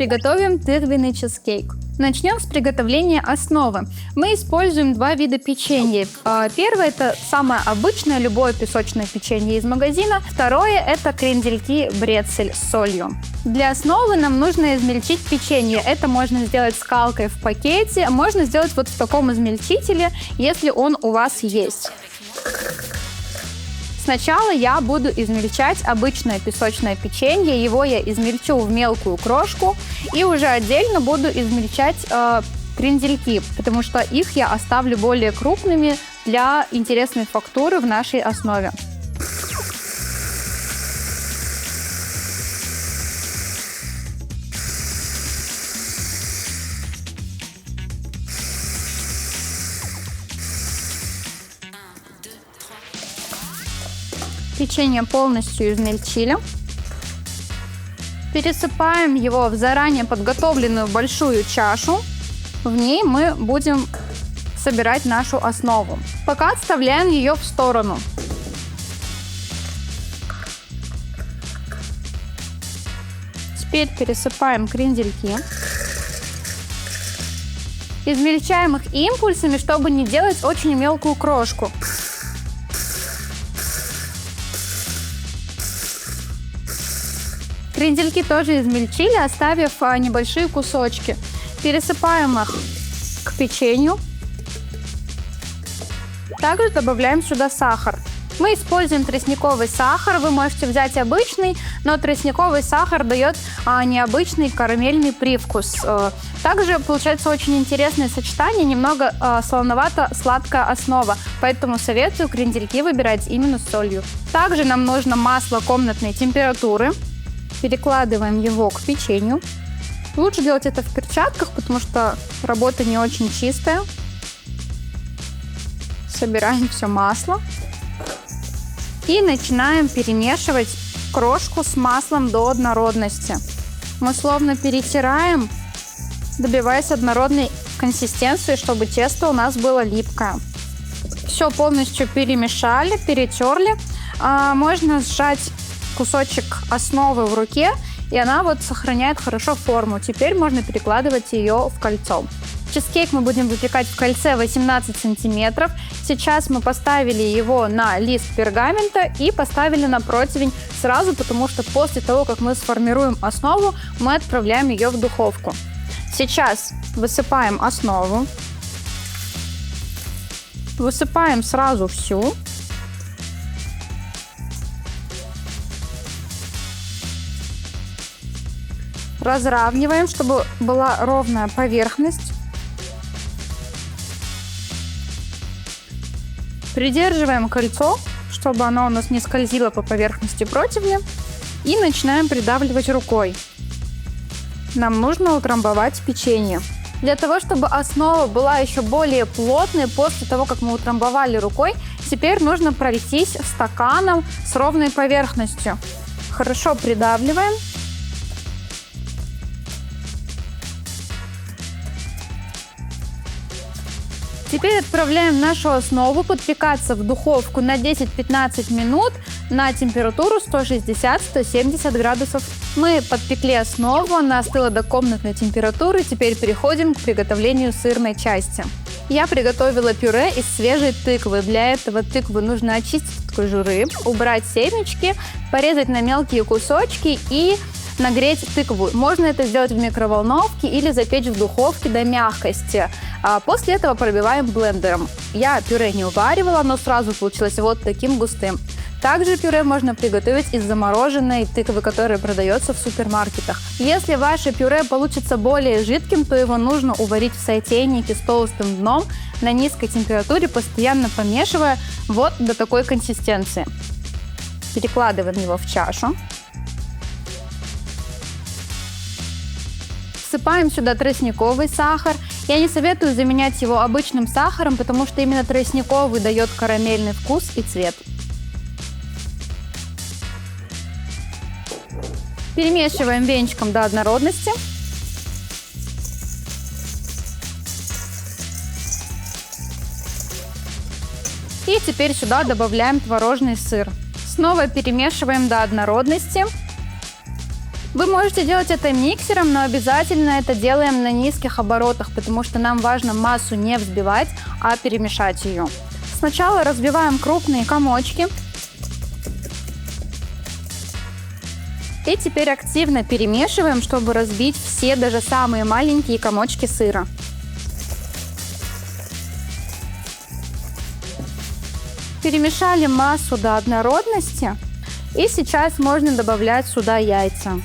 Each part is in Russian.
приготовим тыквенный чизкейк. Начнем с приготовления основы. Мы используем два вида печенья. Первое – это самое обычное, любое песочное печенье из магазина. Второе – это крендельки брецель с солью. Для основы нам нужно измельчить печенье. Это можно сделать скалкой в пакете, можно сделать вот в таком измельчителе, если он у вас есть. Сначала я буду измельчать обычное песочное печенье. Его я измельчу в мелкую крошку. И уже отдельно буду измельчать крендельки, потому что их я оставлю более крупными для интересной фактуры в нашей основе. Печенье полностью измельчили. Пересыпаем его в заранее подготовленную большую чашу. В ней мы будем собирать нашу основу. Пока отставляем ее в сторону. Теперь пересыпаем крендельки. Измельчаем их импульсами, чтобы не делать очень мелкую крошку. Крендельки тоже измельчили, оставив небольшие кусочки. Пересыпаем их к печенью. Также добавляем сюда сахар. Мы используем тростниковый сахар. Вы можете взять обычный, но тростниковый сахар дает необычный карамельный привкус. Также получается очень интересное сочетание, немного солоновато-сладкая основа. Поэтому советую крендельки выбирать именно с солью. Также нам нужно масло комнатной температуры. Перекладываем его к печенью. Лучше делать это в перчатках, потому что работа не очень чистая. Собираем все масло. И начинаем перемешивать крошку с маслом до однородности. Мы словно перетираем, добиваясь однородной консистенции, чтобы тесто у нас было липкое. Все полностью перемешали, перетерли. Можно сжать кусочек основы в руке, и она вот сохраняет хорошо форму. Теперь можно перекладывать ее в кольцо. Чизкейк мы будем выпекать в кольце 18 сантиметров. Сейчас мы поставили его на лист пергамента и поставили на противень сразу, потому что после того, как мы сформируем основу, мы отправляем ее в духовку. Сейчас высыпаем основу. Высыпаем сразу всю. Разравниваем, чтобы была ровная поверхность. Придерживаем кольцо, чтобы оно у нас не скользило по поверхности противня. И начинаем придавливать рукой. Нам нужно утрамбовать печенье. Для того, чтобы основа была еще более плотной, после того, как мы утрамбовали рукой, теперь нужно пройтись стаканом с ровной поверхностью. Хорошо придавливаем. Теперь отправляем нашу основу подпекаться в духовку на 10-15 минут на температуру 160-170 градусов. Мы подпекли основу, она остыла до комнатной температуры. Теперь переходим к приготовлению сырной части. Я приготовила пюре из свежей тыквы. Для этого тыкву нужно очистить от кожуры, убрать семечки, порезать на мелкие кусочки и нагреть тыкву. Можно это сделать в микроволновке или запечь в духовке до мягкости. После этого пробиваем блендером. Я пюре не уваривала, но сразу получилось вот таким густым. Также пюре можно приготовить из замороженной тыквы, которая продается в супермаркетах. Если ваше пюре получится более жидким, то его нужно уварить в сотейнике с толстым дном на низкой температуре, постоянно помешивая вот до такой консистенции. Перекладываем его в чашу. Всыпаем сюда тростниковый сахар. Я не советую заменять его обычным сахаром, потому что именно тростниковый дает карамельный вкус и цвет. Перемешиваем венчиком до однородности. И теперь сюда добавляем творожный сыр. Снова перемешиваем до однородности. Вы можете делать это миксером, но обязательно это делаем на низких оборотах, потому что нам важно массу не взбивать, а перемешать ее. Сначала разбиваем крупные комочки. И теперь активно перемешиваем, чтобы разбить все, даже самые маленькие комочки сыра. Перемешали массу до однородности. И сейчас можно добавлять сюда яйца.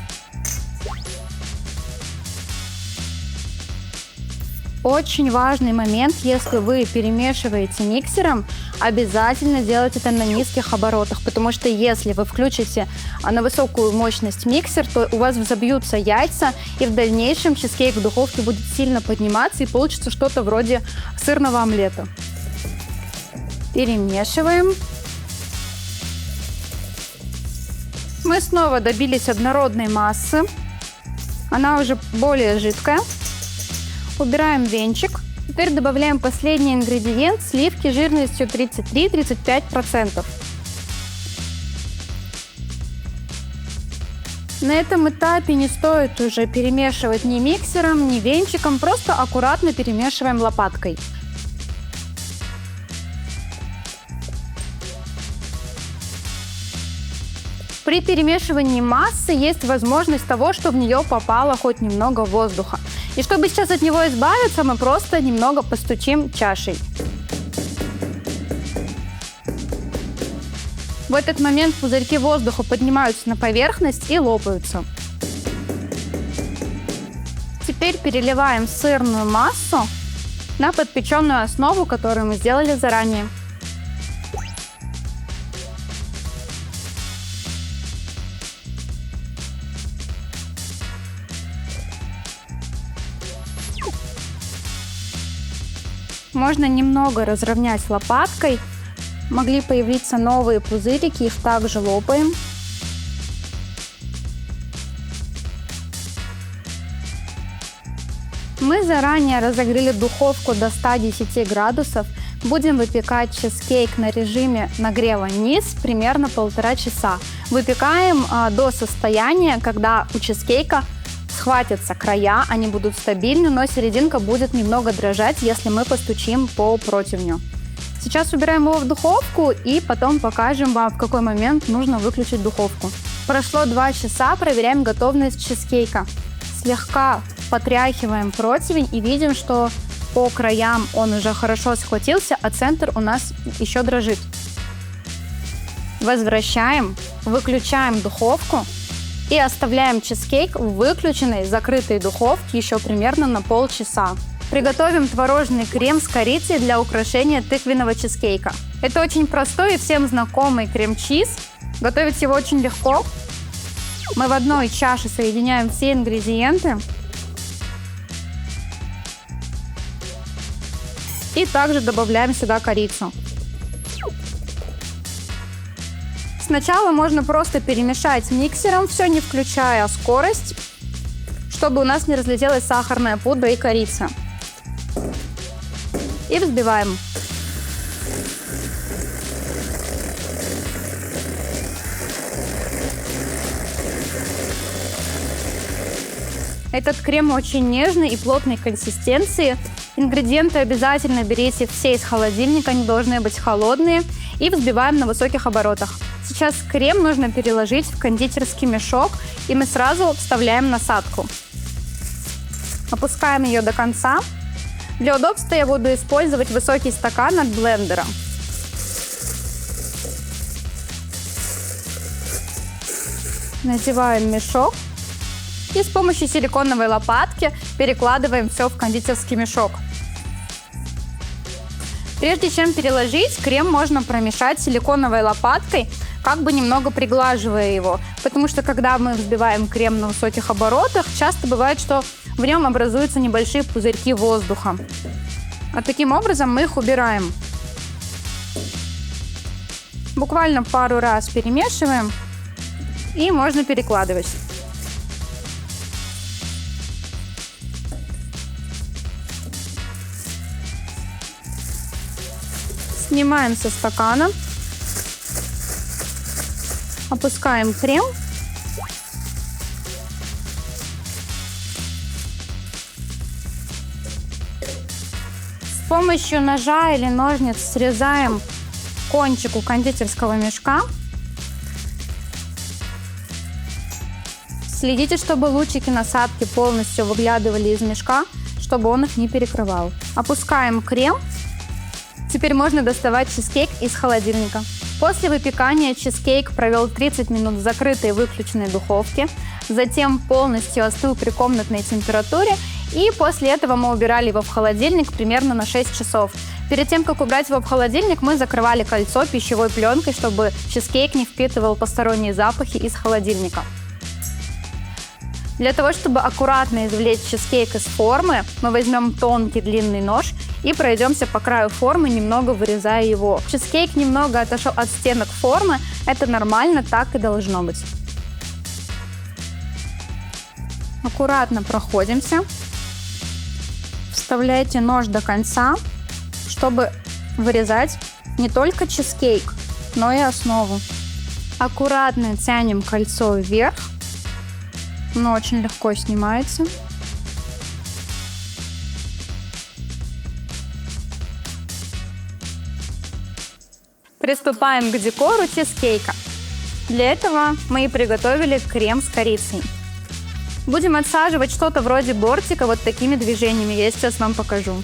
Очень важный момент, если вы перемешиваете миксером, обязательно делать это на низких оборотах, потому что если вы включите на высокую мощность миксер, то у вас взобьются яйца, и в дальнейшем чизкейк в духовке будет сильно подниматься, и получится что-то вроде сырного омлета. Перемешиваем. Мы снова добились однородной массы. Она уже более жидкая. Убираем венчик. Теперь добавляем последний ингредиент – сливки жирностью 33-35%. На этом этапе не стоит уже перемешивать ни миксером, ни венчиком, просто аккуратно перемешиваем лопаткой. При перемешивании массы есть возможность того, что в нее попало хоть немного воздуха. И чтобы сейчас от него избавиться, мы просто немного постучим чашей. В этот момент пузырьки воздуха поднимаются на поверхность и лопаются. Теперь переливаем сырную массу на подпеченную основу, которую мы сделали заранее. Можно немного разровнять лопаткой. Могли появиться новые пузырики, их также лопаем. Мы заранее разогрели духовку до 110 градусов. Будем выпекать чизкейк на режиме нагрева низ примерно 1,5 часа. Выпекаем до состояния, когда у чизкейка схватятся края, они будут стабильны, но серединка будет немного дрожать, если мы постучим по противню. Сейчас убираем его в духовку и потом покажем вам, в какой момент нужно выключить духовку. Прошло 2 часа, проверяем готовность чизкейка. Слегка потряхиваем противень и видим, что по краям он уже хорошо схватился, а центр у нас еще дрожит. Возвращаем, выключаем духовку и оставляем чизкейк в выключенной, закрытой духовке еще примерно на полчаса. Приготовим творожный крем с корицей для украшения тыквенного чизкейка. Это очень простой и всем знакомый крем-чиз. Готовить его очень легко. Мы в одной чаше соединяем все ингредиенты. И также добавляем сюда корицу. Сначала можно просто перемешать миксером, все не включая скорость, чтобы у нас не разлетелась сахарная пудра и корица. И взбиваем. Этот крем очень нежный и плотной консистенции. Ингредиенты обязательно берите все из холодильника, они должны быть холодные. И взбиваем на высоких оборотах. Сейчас крем нужно переложить в кондитерский мешок, и мы сразу вставляем насадку. Опускаем ее до конца. Для удобства я буду использовать высокий стакан от блендера. Надеваем мешок и с помощью силиконовой лопатки перекладываем все в кондитерский мешок. Прежде чем переложить, крем можно промешать силиконовой лопаткой, как бы немного приглаживая его. Потому что когда мы взбиваем крем на высоких оборотах, часто бывает, что в нем образуются небольшие пузырьки воздуха. А таким образом мы их убираем. Буквально пару раз перемешиваем, и можно перекладывать. Снимаем со стакана, опускаем крем С помощью ножа или ножниц срезаем кончик у кондитерского мешка. Следите, чтобы лучики насадки полностью выглядывали из мешка, чтобы он их не перекрывал. Опускаем крем. Теперь можно доставать чизкейк из холодильника. После выпекания чизкейк провел 30 минут в закрытой и выключенной духовке. Затем полностью остыл при комнатной температуре. И после этого мы убирали его в холодильник примерно на 6 часов. Перед тем, как убрать его в холодильник, мы закрывали кольцо пищевой пленкой, чтобы чизкейк не впитывал посторонние запахи из холодильника. Для того, чтобы аккуратно извлечь чизкейк из формы, мы возьмем тонкий длинный нож и пройдемся по краю формы, немного вырезая его. Чизкейк немного отошел от стенок формы, это нормально, так и должно быть. Аккуратно проходимся. Вставляйте нож до конца, чтобы вырезать не только чизкейк, но и основу. Аккуратно тянем кольцо вверх. Оно очень легко снимается. Приступаем к декору чизкейка. Для этого мы и приготовили крем с корицей. Будем отсаживать что-то вроде бортика вот такими движениями. Я сейчас вам покажу.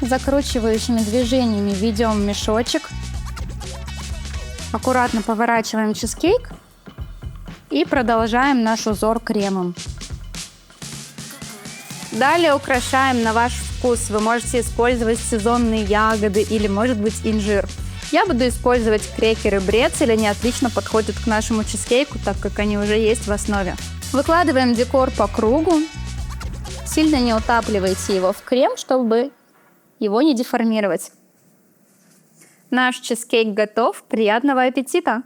Закручивающими движениями ведем мешочек. Аккуратно поворачиваем чизкейк. И продолжаем наш узор кремом. Далее украшаем на ваш вкус. Вы можете использовать сезонные ягоды или, может быть, инжир. Я буду использовать крекеры брецель, они отлично подходят к нашему чизкейку, так как они уже есть в основе. Выкладываем декор по кругу. Сильно не утапливайте его в крем, чтобы его не деформировать. Наш чизкейк готов. Приятного аппетита!